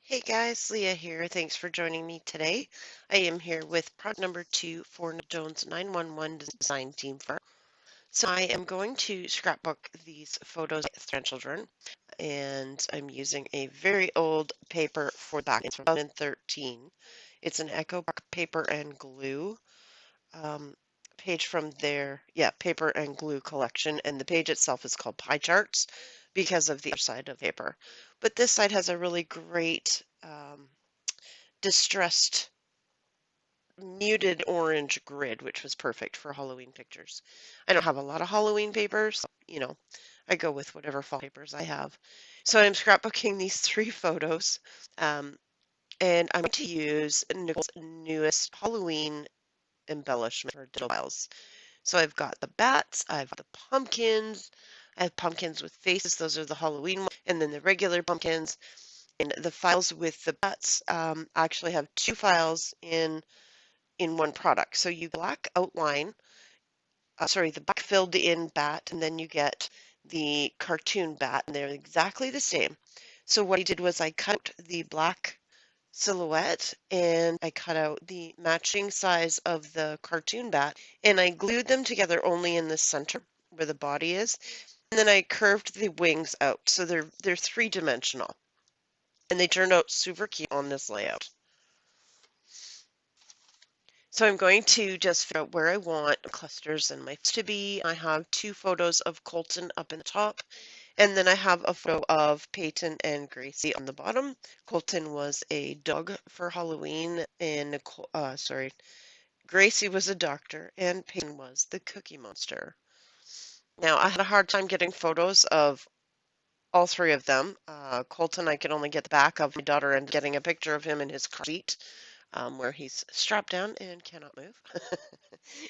Hey guys, Leah here. Thanks for joining me today. I am here with product number 2 for Nicole Jones 911 design team firm. So I am going to scrapbook these photos of grandchildren, and I'm using a very old paper for the back. It's from 2013. It's an Echo paper and glue um, page from their paper and glue collection, and the page itself is called Pie Charts because of the other side of paper. But this side has a really great distressed muted orange grid, which was perfect for Halloween pictures. I don't have a lot of Halloween papers, I go with whatever fall papers I have. So I'm scrapbooking these 3 photos, um, and I'm going to use Nicole's newest Halloween embellishment for digital files. So I've got the bats, I've got the pumpkins, I have pumpkins with faces, those are the Halloween ones, and then the regular pumpkins. And the files with the bats, I actually have 2 files in one product. So you black outline, the black filled in bat, and then you get the cartoon bat, and they're exactly the same. So what I did was I cut the black silhouette and I cut out the matching size of the cartoon bat, and I glued them together only in the center where the body is. And then I curved the wings out. So they're 3-dimensional. And they turned out super cute on this layout. So I'm going to just figure out where I want clusters and my to be. I have 2 photos of Colton up in the top, and then I have a photo of Peyton and Gracie on the bottom. Colton was a dog for Halloween, and Gracie was a doctor, and Peyton was the Cookie Monster. Now, I had a hard time getting photos of all 3 of them. Colton, I could only get the back of my daughter and getting a picture of him in his car seat, where he's strapped down and cannot move.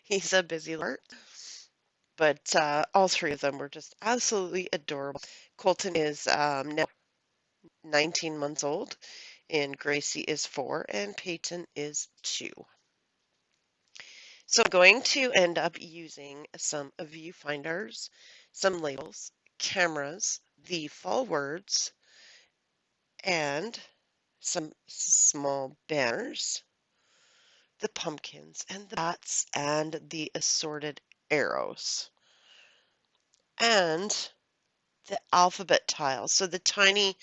He's a busy alert. But all 3 of them were just absolutely adorable. Colton is now 19 months old, and Gracie is 4, and Peyton is 2. So I'm going to end up using some viewfinders, some labels, cameras, the fall words, and some small banners, the pumpkins and the bats and the assorted arrows, and the alphabet tiles. So the tiny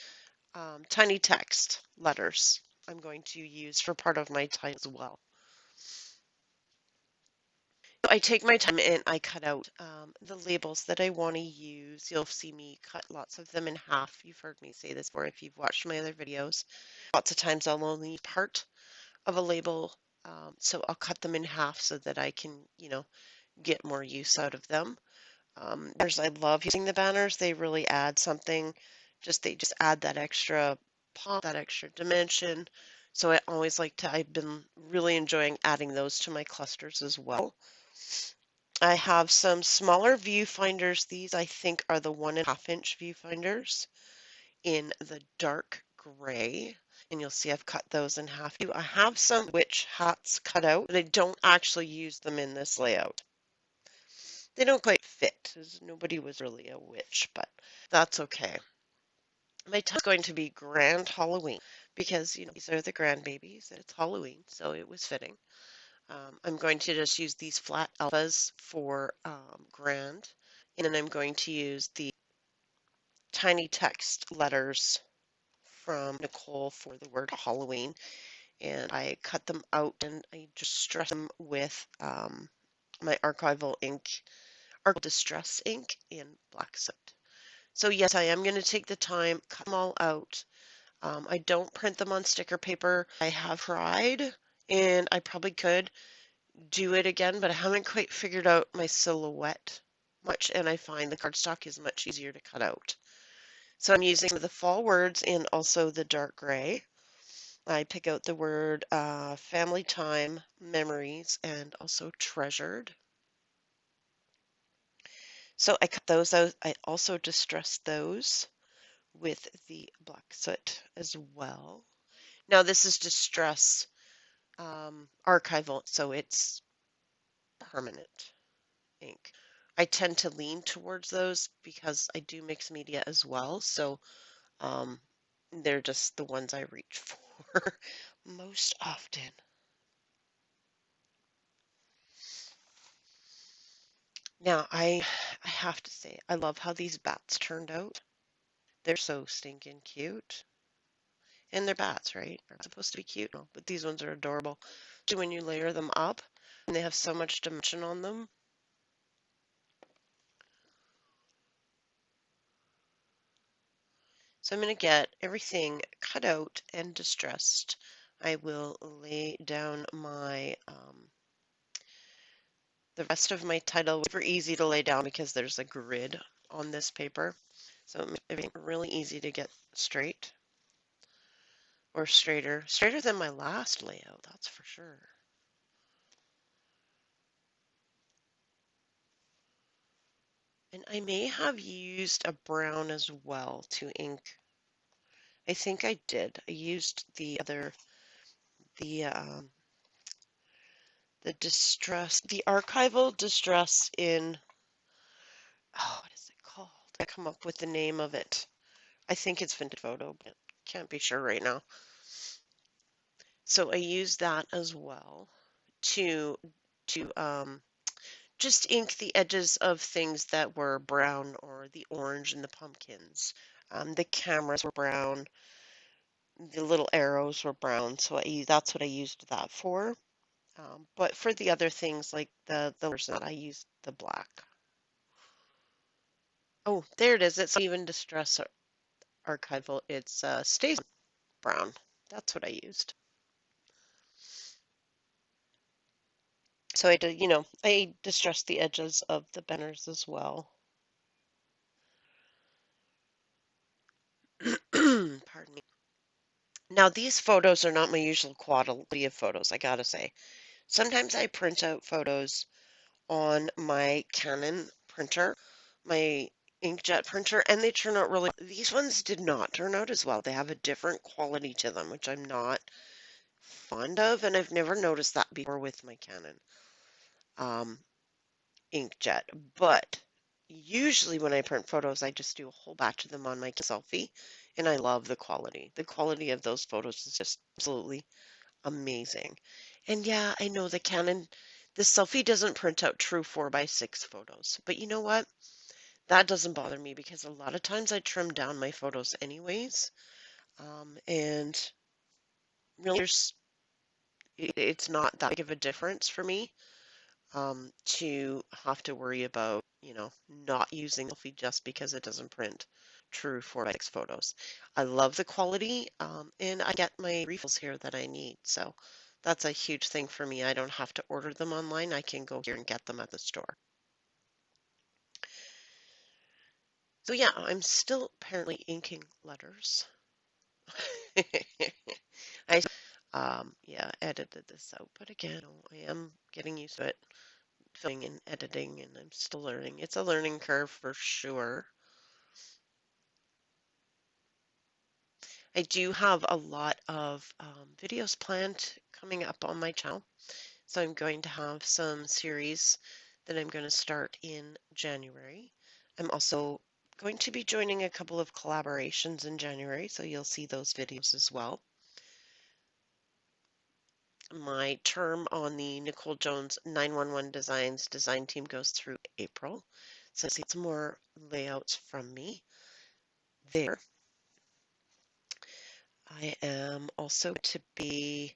text letters I'm going to use for part of my title as well. I take my time and I cut out the labels that I want to use. You'll see me cut lots of them in half. You've heard me say this before if you've watched my other videos. Lots of times I'll only use part of a label, so I'll cut them in half so that I can, get more use out of them. I love using the banners. They really add something. They just add that extra pop, that extra dimension. So I've been really enjoying adding those to my clusters as well. I have some smaller viewfinders. These I think are the 1.5-inch viewfinders in the dark gray. And you'll see I've cut those in half. I have some witch hats cut out, but I don't actually use them in this layout. They don't quite fit, because nobody was really a witch, but that's okay. My title is going to be Grand Halloween, because, these are the grandbabies, and it's Halloween, so it was fitting. I'm going to just use these flat alphas for grand, and then I'm going to use the tiny text letters from Nicole for the word Halloween, and I cut them out and I just stress them with my archival distress ink in black soot. So yes, I am going to take the time, cut them all out. I don't print them on sticker paper. I have tried, and I probably could do it again, but I haven't quite figured out my silhouette much, and I find the cardstock is much easier to cut out. So I'm using the fall words in also the dark gray. I pick out the word family time, memories, and also treasured. So I cut those out. I also distressed those with the black soot as well. Now this is distress archival, so it's permanent ink. I tend to lean towards those because I do mix media as well. So They're just the ones I reach for most often. Now, I have to say, I love how these bats turned out. They're so stinking cute. And they're bats, right? They're supposed to be cute, no, but these ones are adorable. So when you layer them up, and they have so much dimension on them. So I'm going to get everything cut out and distressed. I will lay down the rest of my title. Super easy to lay down because there's a grid on this paper. So it makes everything really easy to get straight or straighter than my last layout, that's for sure. And I may have used a brown as well to ink. I think I did. I used the the archival distress in, oh, what is it called? I come up with the name of it. I think it's Vintage Photo, but can't be sure right now. So I used that as well to just ink the edges of things that were brown, or the orange in the pumpkins. The cameras were brown, the little arrows were brown, so that's what I used that for. But for the other things like the letters, I used the black. Oh, there it is. It's not even distress archival. It's stays brown. That's what I used. So I did, I distressed the edges of the banners as well. Pardon me. Now, these photos are not my usual quality of photos, I gotta say. Sometimes I print out photos on my Canon printer, my inkjet printer, and they turn out really. These ones did not turn out as well. They have a different quality to them, which I'm not fond of, and I've never noticed that before with my Canon um, inkjet. But usually when I print photos, I just do a whole batch of them on my selfie, and I love the quality. The quality of those photos is just absolutely amazing. And yeah, I know the selfie doesn't print out true 4:6 photos, but you know what? That doesn't bother me because a lot of times I trim down my photos anyways. And really, it's not that big of a difference for me to have to worry about, not using selfie just because it doesn't print true 4:6 photos. I love the quality, and I get my refills here that I need. So that's a huge thing for me. I don't have to order them online. I can go here and get them at the store. So yeah, I'm still apparently inking letters. I yeah, edited this out, but again, I am getting used to it, filming and editing, and I'm still learning. It's a learning curve for sure. I do have a lot of videos planned coming up on my channel. So I'm going to have some series that I'm going to start in January. I'm also going to be joining a couple of collaborations in January, so you'll see those videos as well. My term on the Nicole Jones 911 Designs design team goes through April. So see some more layouts from me there. I am also to be,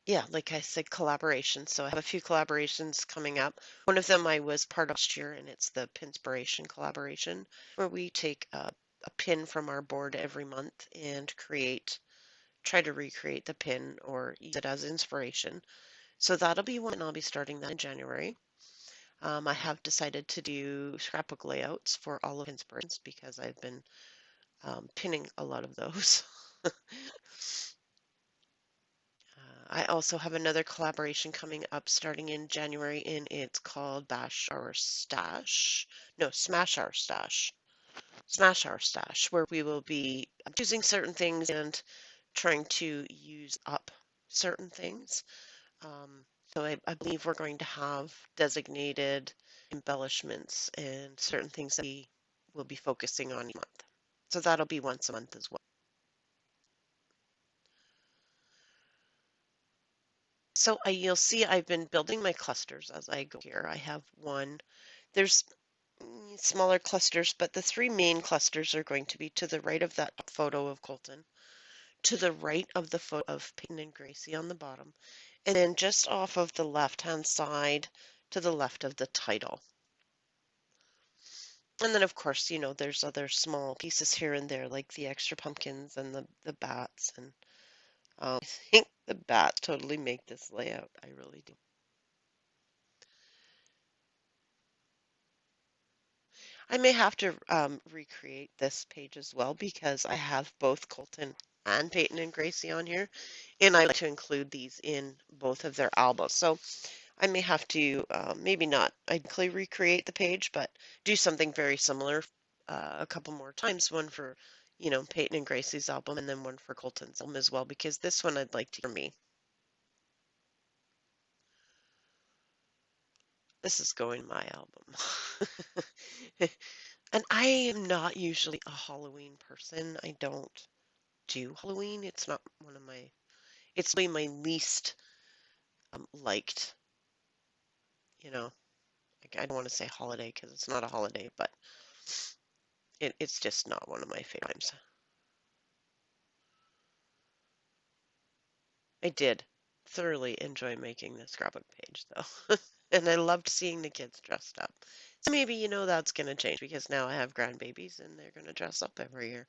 yeah, like I said, collaborations. So I have a few collaborations coming up. One of them I was part of last year, and it's the Pinspiration collaboration, where we take a pin from our board every month and try to recreate the pin or use it as inspiration. So that'll be one, and I'll be starting that in January. I have decided to do scrapbook layouts for all of Inspirations because I've been pinning a lot of those. I also have another collaboration coming up starting in January, and it's called Bash Our Stash. No, Smash Our Stash. Smash Our Stash, where we will be choosing certain things and trying to use up certain things. Um, so I believe we're going to have designated embellishments and certain things that we will be focusing on each month. So that'll be once a month as well. So you'll see I've been building my clusters as I go here. I have one. There's smaller clusters, but the three main clusters are going to be to the right of that photo of Colton, to the right of the photo of Peyton and Gracie on the bottom, and then just off of the left-hand side to the left of the title. And then, of course, there's other small pieces here and there, like the extra pumpkins and the bats. And I think the bats totally make this layout. I really do. I may have to recreate this page as well because I have both Colton and Peyton and Gracie on here, and I like to include these in both of their albums. So I may have to maybe not identically recreate the page, but do something very similar a couple more times. One for, Peyton and Gracie's album, and then one for Colton's album as well, because this one I'd like to for me. This is going my album. And I am not usually a Halloween person. I don't do Halloween. It's not one of my, it's really my least liked, you know, I don't want to say holiday because it's not a holiday, but it's just not one of my favorite times. I did thoroughly enjoy making the scrapbook page though. And I loved seeing the kids dressed up. So maybe, that's going to change because now I have grandbabies and they're going to dress up every year.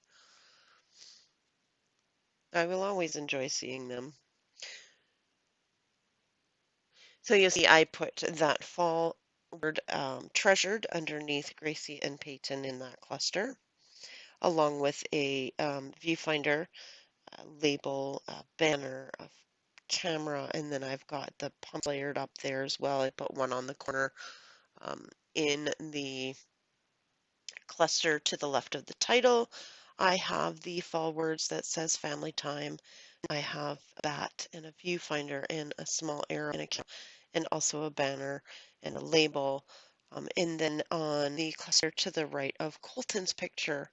I will always enjoy seeing them. So you see, I put that fall word treasured underneath Gracie and Peyton in that cluster, along with a viewfinder, label, banner, a camera, and then I've got the pumps layered up there as well. I put one on the corner in the cluster to the left of the title. I have the fall words that says family time. I have a bat and a viewfinder and a small arrow and a camera, and also a banner and a label. And then on the cluster to the right of Colton's picture,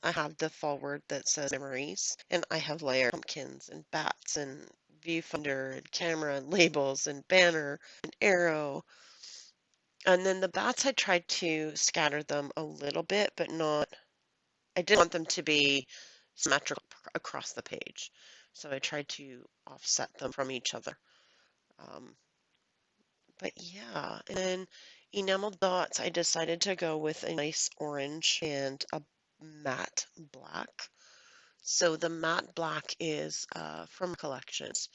I have the fall word that says memories, and I have layered pumpkins and bats and viewfinder and camera and labels and banner and arrow. And then the bats, I tried to scatter them a little bit, but not, I didn't want them to be symmetrical across the page. So I tried to offset them from each other. Um, but yeah, and then enamel dots, I decided to go with a nice orange and a matte black. So the matte black is from Collections,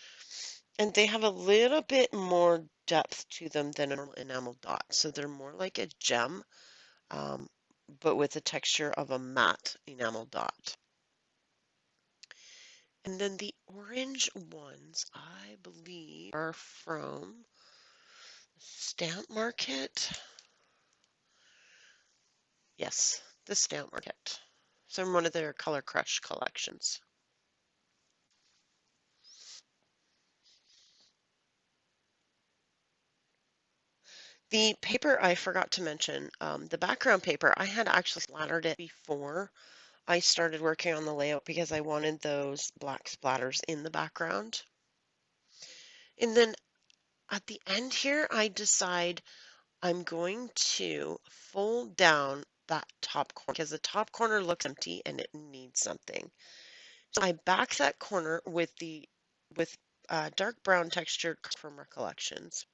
and they have a little bit more depth to them than a normal enamel dot. So they're more like a gem, um, but with the texture of a matte enamel dot. And then the orange ones, I believe, are from Stamp Market. Yes, the Stamp Market. So from one of their Color Crush collections. The paper I forgot to mention, the background paper, I had actually splattered it before I started working on the layout because I wanted those black splatters in the background. And then at the end here, I decide I'm going to fold down that top corner because the top corner looks empty and it needs something. So I back that corner with dark brown textured from Recollections.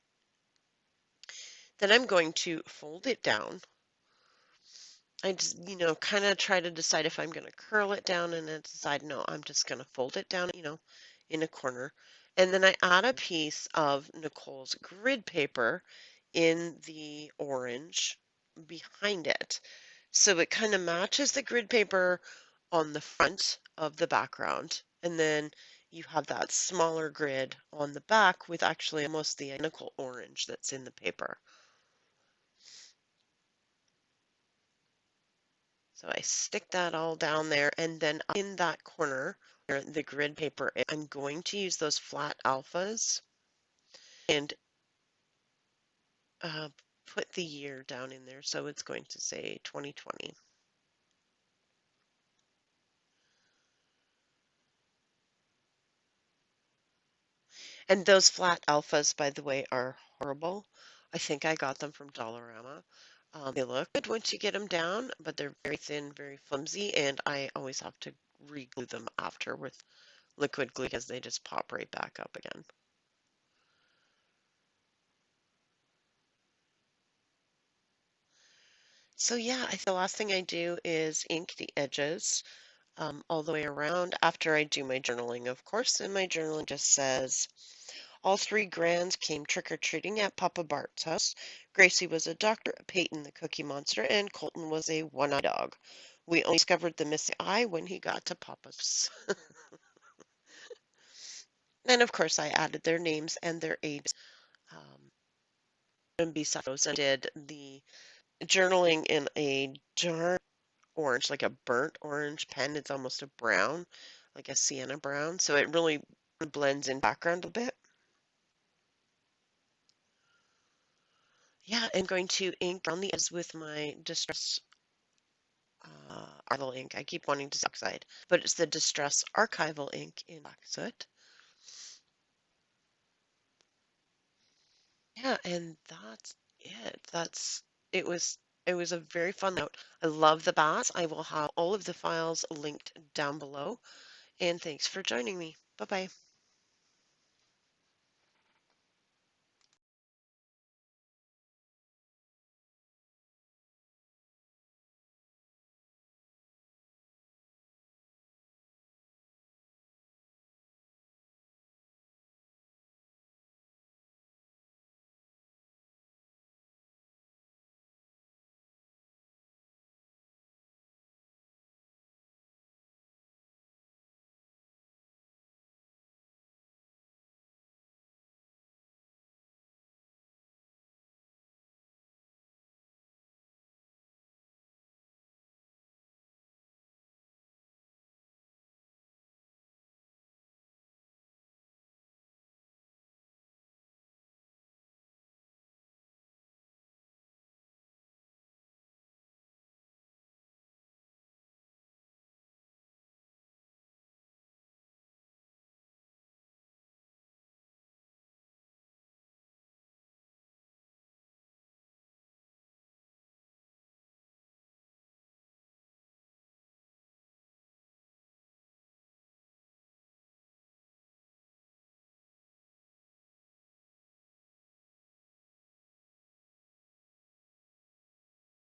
Then I'm going to fold it down. I just, kind of try to decide if I'm going to curl it down and then decide, no, I'm just going to fold it down, in a corner. And then I add a piece of Nicole's grid paper in the orange behind it. So it kind of matches the grid paper on the front of the background. And then you have that smaller grid on the back with actually almost the identical orange that's in the paper. So I stick that all down there, and then in that corner where the grid paper, I'm going to use those flat alphas and put the year down in there. So it's going to say 2020. And those flat alphas, by the way, are horrible. I think I got them from Dollarama. They look good once you get them down, but they're very thin, very flimsy, and I always have to re-glue them after with liquid glue because they just pop right back up again. So yeah, I think the last thing I do is ink the edges all the way around after I do my journaling, of course, and my journaling just says, all three grands came trick-or-treating at Papa Bart's house. Gracie was a doctor, Peyton the Cookie Monster, and Colton was a one-eyed dog. We only discovered the missing eye when he got to Papa's. And of course, I added their names and their ages. And besides those, I did the journaling in a dark orange, like a burnt orange pen. It's almost a brown, like a sienna brown. So it really blends in background a bit. Yeah, I'm going to ink on the edges with my Distress archival ink. I keep wanting to say oxide, but it's the Distress archival ink in black soot. Yeah, and that's it. It was a very fun note. I love the bats. I will have all of the files linked down below. And thanks for joining me. Bye bye.